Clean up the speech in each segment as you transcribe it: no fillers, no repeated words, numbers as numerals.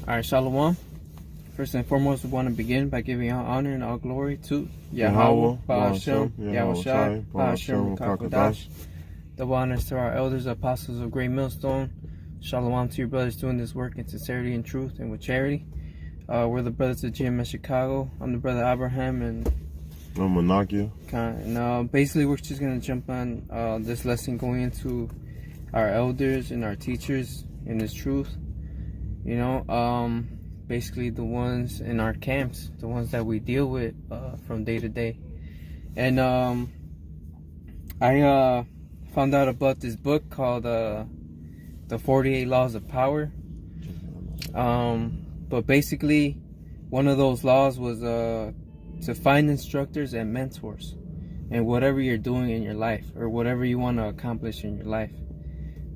All right, Shalom. First and foremost, we want to begin by giving all honor and all glory to Yahweh, Ba'ashem, Yahushai, Ba'ashem, Kakodash. Double honors to our elders, apostles of Great Millstone. Shalom to your brothers doing this work in sincerity and truth and with charity. We're the brothers of GMS Chicago. I'm the brother Abraham, and I'm Manakia. And basically, we're just going to jump on this lesson going into our elders and our teachers in this truth. You know, basically the ones in our camps, the ones that we deal with from day to day. And I found out about this book called The 48 Laws of Power. But basically, one of those laws was to find instructors and mentors in whatever you're doing in your life or whatever you want to accomplish in your life.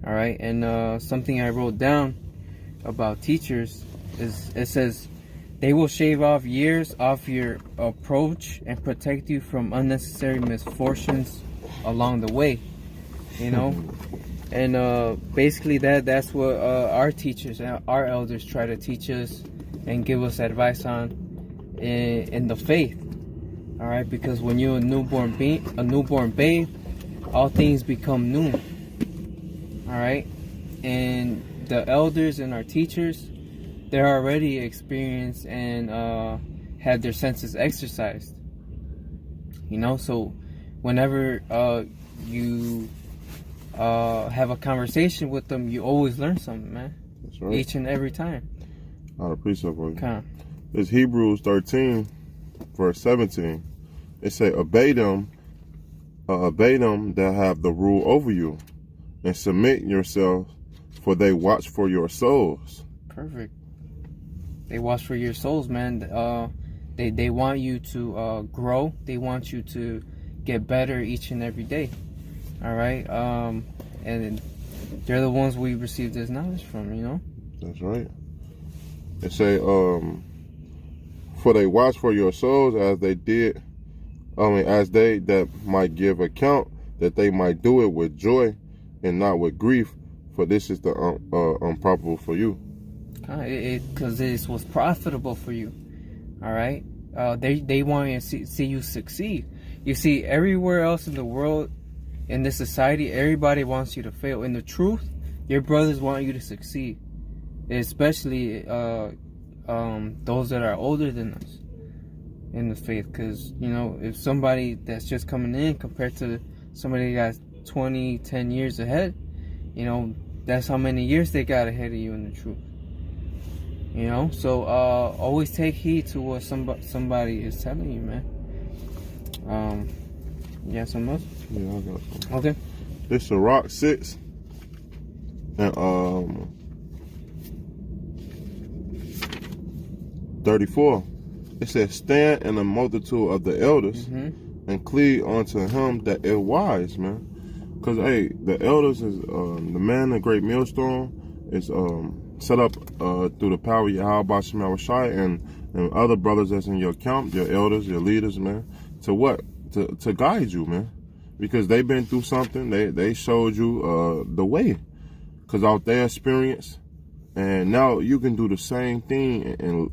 All right, and something I wrote down about teachers is, it says, they will shave off years off your approach and protect you from unnecessary misfortunes along the way, you know. And basically that's what our teachers and our elders try to teach us and give us advice on in the faith. All right, because when you're a newborn babe, all things become new. All right, and the elders and our teachers, they're already experienced and had their senses exercised. You know, so whenever you have a conversation with them, you always learn something, man. That's right. Each and every time. I appreciate it. Okay. It's Hebrews 13, verse 17. It say, obey them that have the rule over you, and submit yourselves, for they watch for your souls. Perfect. They watch for your souls, man. They want you to grow. They want you to get better each and every day. All right. And they're the ones we receive this knowledge from, you know. That's right. It say, for they watch for your souls as they that might give account, that they might do it with joy and not with grief, for this is the unprofitable for you. Because it was profitable for you. All right. They want to see you succeed. You see, everywhere else in the world, in this society, everybody wants you to fail. In the truth, your brothers want you to succeed, especially those that are older than us in the faith. Because, you know, if somebody that's just coming in compared to somebody that got 10 years ahead, you know, that's how many years they got ahead of you in the truth. You know, so always take heed to what somebody is telling you, man. You got something else? Yeah, I got something. Okay. This Sirach 6 and 34. It says, stand in the multitude of the elders and cleave unto him that is wise, man. Because, hey, the elders is, the man of Great Millstone is set up through the power of Yahweh, Ba'ashem, Yahushai, and other brothers that's in your camp, your elders, your leaders, man, to what? To guide you, man. Because they've been through something. They showed you the way. Because out their experience, and now you can do the same thing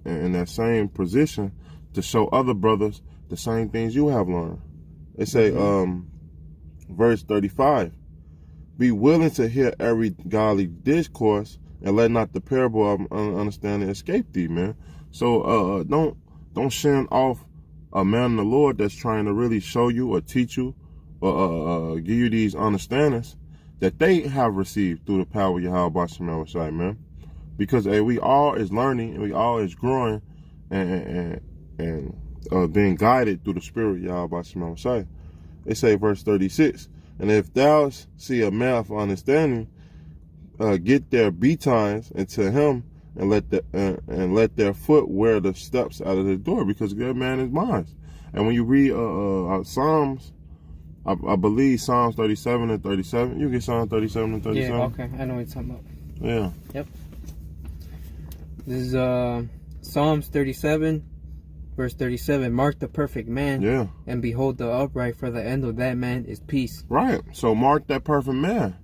in that same position to show other brothers the same things you have learned. They say, verse 35, be willing to hear every godly discourse, and let not the parable of understanding escape thee, man. So don't shun off a man of the Lord that's trying to really show you or teach you or give you these understandings that they have received through the power of Yahweh, Ba'ashem, Yahushai, man. Because we all is learning and we all is growing and being guided through the Spirit of Yahweh, Ba'ashem, Yahushai. They say verse 36, and if thou see a man of understanding, get their betimes into him, and let their foot wear the steps out of the door, because that man is mine. And when you read Psalms, I believe Psalms 37 and 37. You get Psalms 37 and 37. Yeah, okay, I know what you're talking about. Yeah. Yep. This is Psalms 37, verse 37. Mark the perfect man. Yeah. And behold the upright, for the end of that man is peace. Right. So mark that perfect man.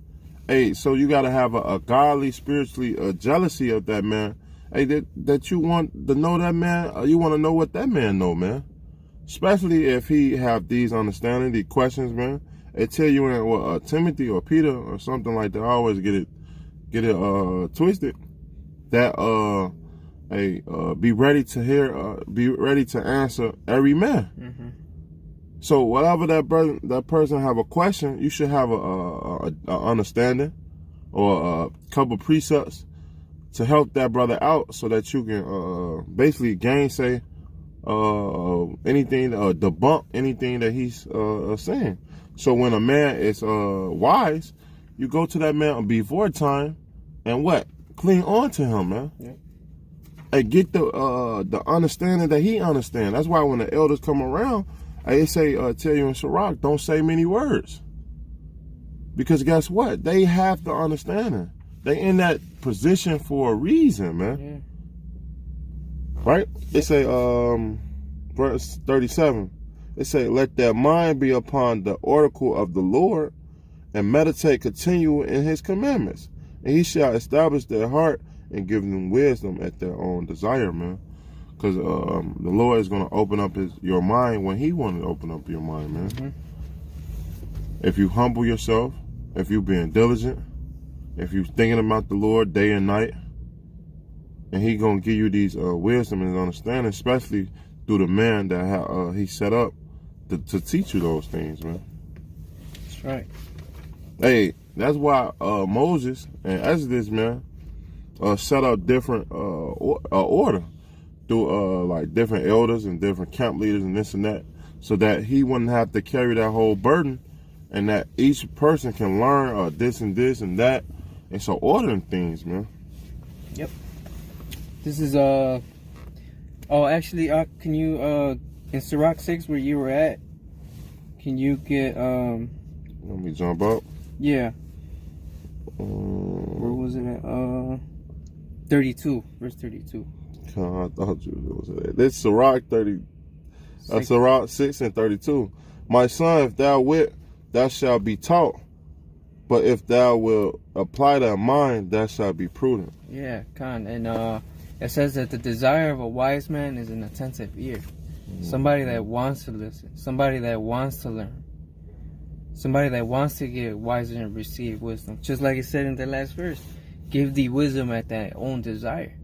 Hey, so you got to have a godly, spiritually jealousy of that man, hey, that you want to know that man, or you want to know what that man know, man. Especially if he have these understanding, these questions, man. They tell you in what Timothy or Peter or something like that. I always get it twisted. That be ready to hear, be ready to answer every man. Mm-hmm. So whatever that person have a question, you should have a understanding or a couple precepts to help that brother out, so that you can basically gainsay anything, debunk anything that he's saying. So when a man is wise, you go to that man before time and what? Cling on to him, man. Yeah. And get the understanding that he understands. That's why when the elders come around, they say, tell you in Sirach, don't say many words. Because guess what? They have the understanding. They in that position for a reason, man. Yeah. Right? They say, verse 37, they say, let their mind be upon the oracle of the Lord, and meditate continually in his commandments. And he shall establish their heart and give them wisdom at their own desire, man. Because the Lord is going to open up your mind when he wants to open up your mind, man. Mm-hmm. If you humble yourself, if you being diligent, if you thinking about the Lord day and night, and he going to give you these wisdom and understanding, especially through the man that he set up to teach you those things, man. That's right. Hey, that's why Moses and Exodus, man, set up different order through like different elders and different camp leaders and this and that, so that he wouldn't have to carry that whole burden, and that each person can learn this and this and that. And so ordering things, man. Yep. This is actually, can you in Sirach 6 where you were at, can you get let me jump up. Yeah. Where was it at? 32, verse 32. I thought you was at. This Sirach 30, Sirach 6 and 32. My son, if thou wilt, thou shalt be taught. But if thou wilt apply thy mind, thou shalt be prudent. Yeah, and it says that the desire of a wise man is an attentive ear. Mm-hmm. Somebody that wants to listen. Somebody that wants to learn. Somebody that wants to get wiser and receive wisdom. Just like it said in the last verse. Give thee wisdom at thy own desire.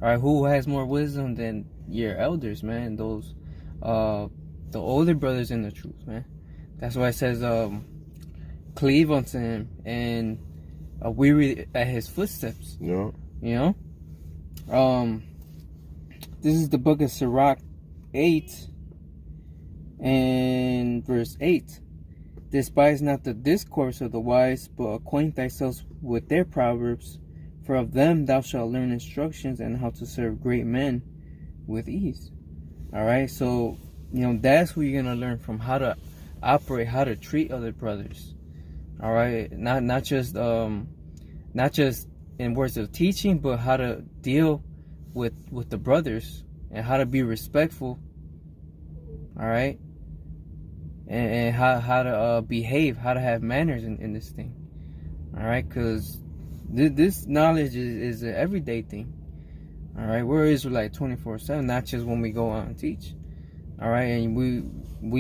All right, who has more wisdom than your elders, man? Those, the older brothers in the truth, man. That's why it says, cleave unto him and weary at his footsteps. Yeah. You know? This is the book of Sirach 8 and verse 8. Despise not the discourse of the wise, but acquaint thyself with their proverbs. For of them thou shalt learn instructions and how to serve great men with ease. All right, so that's who you're gonna learn from, how to operate, how to treat other brothers. All right, not just in words of teaching, but how to deal with the brothers and how to be respectful. All right, and how to behave, how to have manners in this thing. All right, because this knowledge is an everyday thing. All right, we're Israelite 24/7, not just when we go out and teach. All right, and we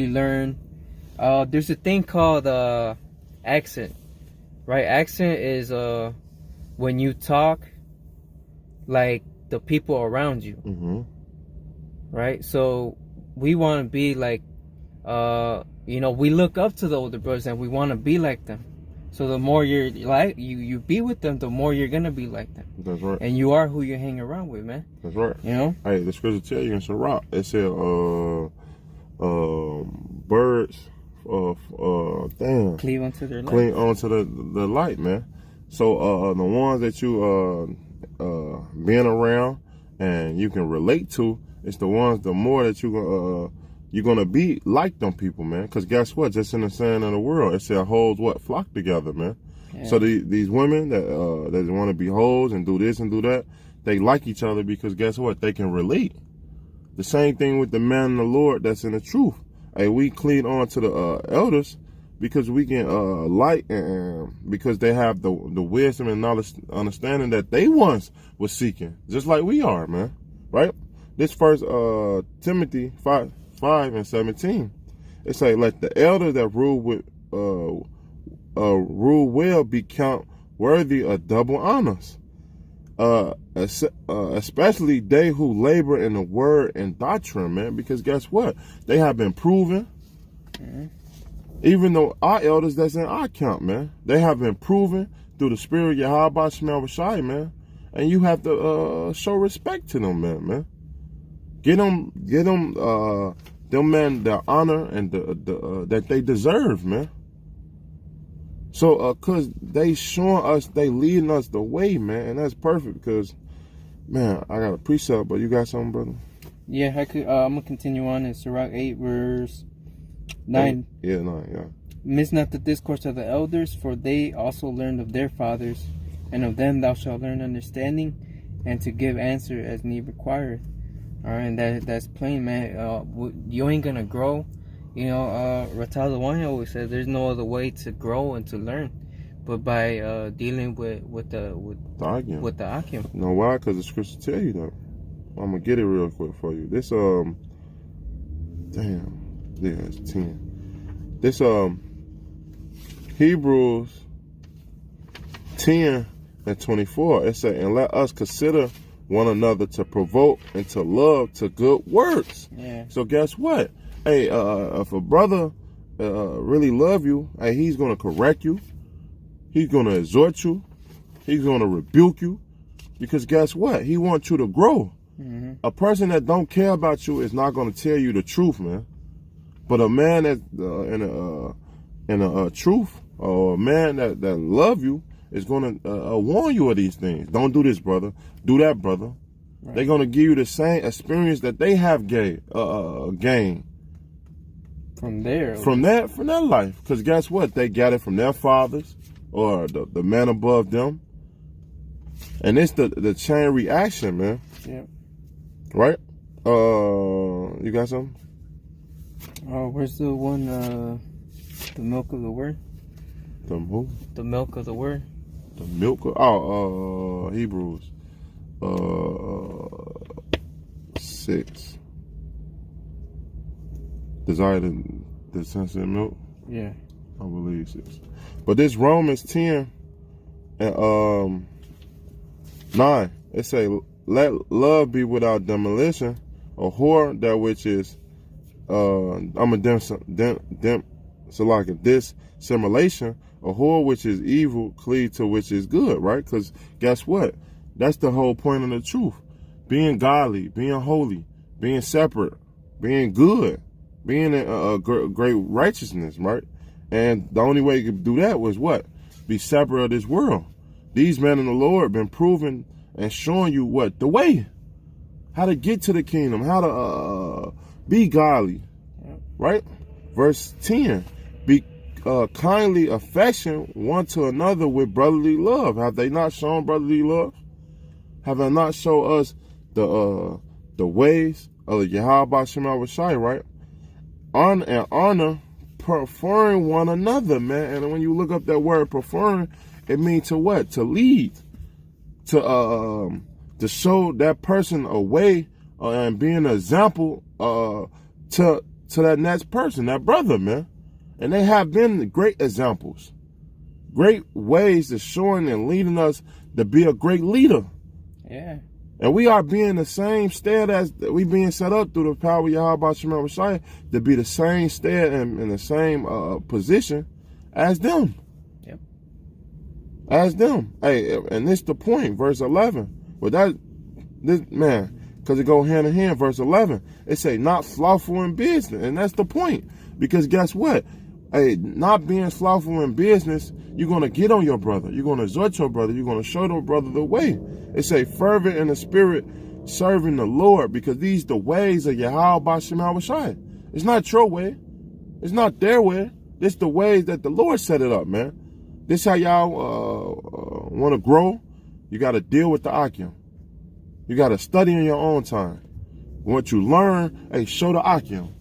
learn. There's a thing called accent, right? Accent is when you talk like the people around you. Mm-hmm. Right? So we want to be like, we look up to the older brothers and we want to be like them. So the more you're like you be with them, the more you're gonna be like them. That's right. And you are who you hang around with, man. That's right. Hey, the scripture tell you in Sirach, it said birds cleave onto their light. Cleave onto the light, man. So the ones that you being around and you can relate to, it's the ones the more that you're gonna be like them people, man. Because guess what? Just in the saying of the world, it said hoes flock together, man. Yeah. So these women that want to be hoes and do this and do that, they like each other because guess what? They can relate. The same thing with the man and the Lord that's in the truth. Hey, we clean on to the elders because we can light, and because they have the wisdom and knowledge, understanding that they once was seeking, just like we are, man. Right? This first Timothy 5:17. It say, let the elders that rule well be count worthy of double honors, especially they who labor in the word and doctrine, man. Because guess what? They have been proven. Even though our elders that's in our count, man, they have been proven through the spirit of Yahweh Shemel Rashai, man. And you have to show respect to them, man. Get them, man, the honor and the that they deserve, man. So, cause they showing us, they leading us the way, man, and that's perfect. Because, man, I got a precept, but you got something, brother? Yeah, I could. I'm gonna continue on in Sirach 8, verse 9. Yeah, 9. Yeah. Miss not the discourse of the elders, for they also learned of their fathers, and of them thou shalt learn understanding, and to give answer as need requireth. All right, and that's plain, man. You ain't gonna grow. You know, Ratal Lawani always says there's no other way to grow and to learn, but by dealing with the Akim. You know why? Because the scripture tell you that. I'm gonna get it real quick for you. This it's 10. This Hebrews 10:24. It says, and let us consider one another to provoke and to love to good works. Yeah. So guess what? Hey, if a brother really love you, hey, he's gonna correct you. He's gonna exhort you. He's gonna rebuke you. Because guess what? He wants you to grow. Mm-hmm. A person that don't care about you is not gonna tell you the truth, man. But a man that in a truth, or a man that love you, is gonna warn you of these things. Don't do this, brother. Do that, brother. Right. They're gonna give you the same experience that they have gained from their life. Because guess what? They got it from their fathers or the man above them, and it's the chain reaction, man. Yeah. Right? You got something? Where's the one? The milk of the word. The who? The milk of the word. The milk of Hebrews 6. Desire the sensitive milk. Yeah, I believe 6. But this Romans 10 and 9. It say, let love be without demolition, abhor that which is dissimulation, abhor which is evil, cleave to which is good, right? Because guess what? That's the whole point of the truth. Being godly, being holy, being separate, being good, being a great righteousness, right? And the only way you could do that was what? Be separate of this world. These men in the Lord been proving and showing you what? The way. How to get to the kingdom. How to be godly. Right? Verse 10. Be kindly affection one to another with brotherly love. Have they not shown brotherly love? Have they not shown us the ways of the Yahweh Shema Rashai, right? Honor, preferring one another, man. And when you look up that word preferring, it means to what? To lead. To show that person a way and be an example to that next person, that brother, man. And they have been great examples. Great ways of showing and leading us to be a great leader. Yeah. And we are being the same stead as we being set up through the power of Yahweh Shema Rashai to be the same stead and in the same position as them. Yep. As them. Hey, and this the point, verse 11. But this man, because it go hand in hand, verse 11. It say, not slothful in business. And that's the point. Because guess what? Hey, not being slothful in business, you're going to get on your brother. You're going to exhort your brother. You're going to show the brother the way. It say, fervent in the spirit, serving the Lord, because these the ways of Yahweh Shema Rashai. It's not your way. It's not their way. It's the ways that the Lord set it up, man. This how y'all want to grow. You got to deal with the Akim. You got to study in your own time. Once you learn, hey, show the Akim.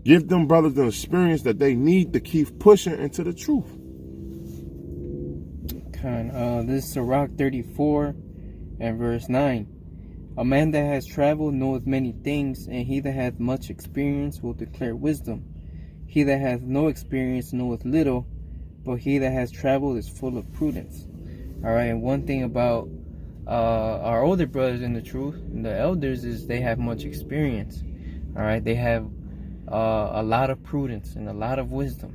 Give them brothers an experience that they need to keep pushing into the truth. This is Sirach 34 and verse 9. A man that has traveled knoweth many things, and he that hath much experience will declare wisdom. He that hath no experience knoweth little, but he that has traveled is full of prudence. Alright, and one thing about our older brothers in the truth, the elders, is they have much experience. Alright, they have a lot of prudence and a lot of wisdom.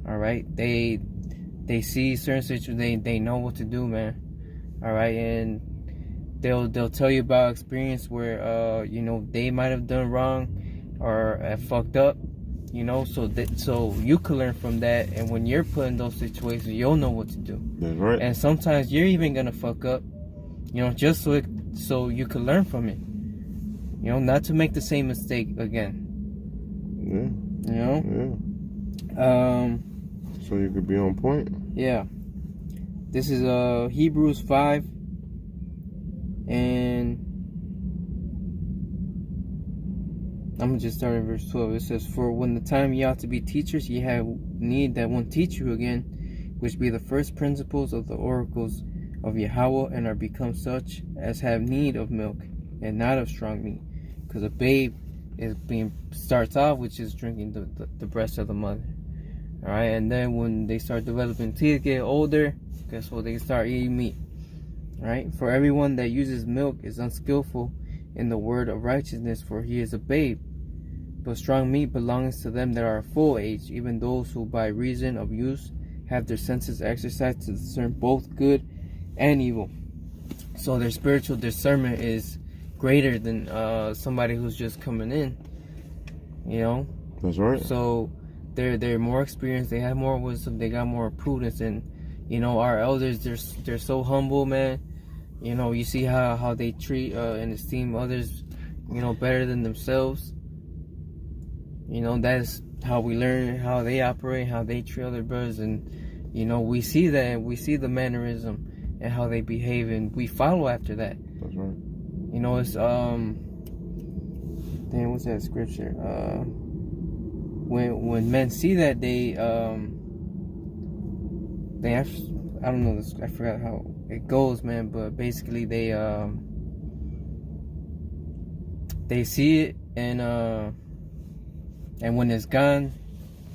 Alright, they see certain situations, they know what to do, man. Alright, and they'll tell you about experience where you know, they might have done wrong or have fucked up, you know, so you can learn from that, and when you're put in those situations, you'll know what to do. That's right. And sometimes you're even gonna fuck up, you know, just so you can learn from it, you know, not to make the same mistake again. Yeah. You know. Yeah. So you could be on point. Yeah. This is Hebrews 5 and I'm gonna just start in verse 12. It says, "For when the time ye ought to be teachers, ye have need that one teach you again, which be the first principles of the oracles of Yahweh, and are become such as have need of milk, and not of strong meat." Because a babe starts off with just drinking the breast of the mother. Alright, and then when they start developing teeth, get older, guess what? They start eating meat. Alright, for everyone that uses milk is unskillful in the word of righteousness, for he is a babe. But strong meat belongs to them that are of full age, even those who by reason of use have their senses exercised to discern both good and evil. So their spiritual discernment is greater than somebody who's just coming in. You know? That's right. So they're more experienced, they have more wisdom, they got more prudence, and you know, our elders, they're so humble, man. You know, you see how they treat and esteem others, you know, better than themselves. You know, that's how we learn how they operate, how they treat other brothers, and you know, we see that, and we see the mannerism and how they behave, and we follow after that. That's right. You know, it's damn, what's that scripture? When men see that, they actually, I don't know this, I forgot how it goes, man, but basically they see it, and when it's gone,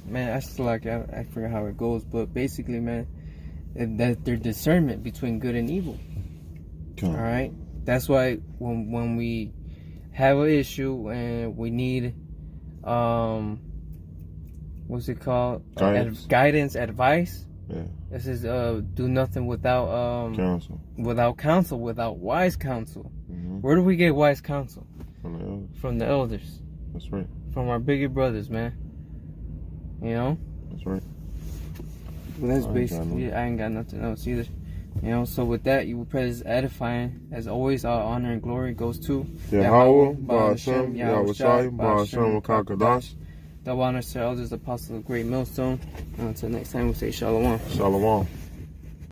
man, I forgot how it goes, but basically, man, that their discernment between good and evil. All right, that's why when we have an issue and we need what's it called? Guidance, advice. Yeah. This is do nothing without counsel. Without counsel, without wise counsel. Mm-hmm. Where do we get wise counsel? From the elders. From the elders. That's right. From our bigger brothers, man. You know? That's right. Well, that's basically, I ain't got nothing else either. You know, so with that, you will pray this edifying. As always, our honor and glory goes to Yahweh, Ba'ashem, Yahweh Shai, Ba'ashem, Kakadash. Double honors to elders, apostles of Great Millstone. Until next time, we'll say Shalom. Shalom.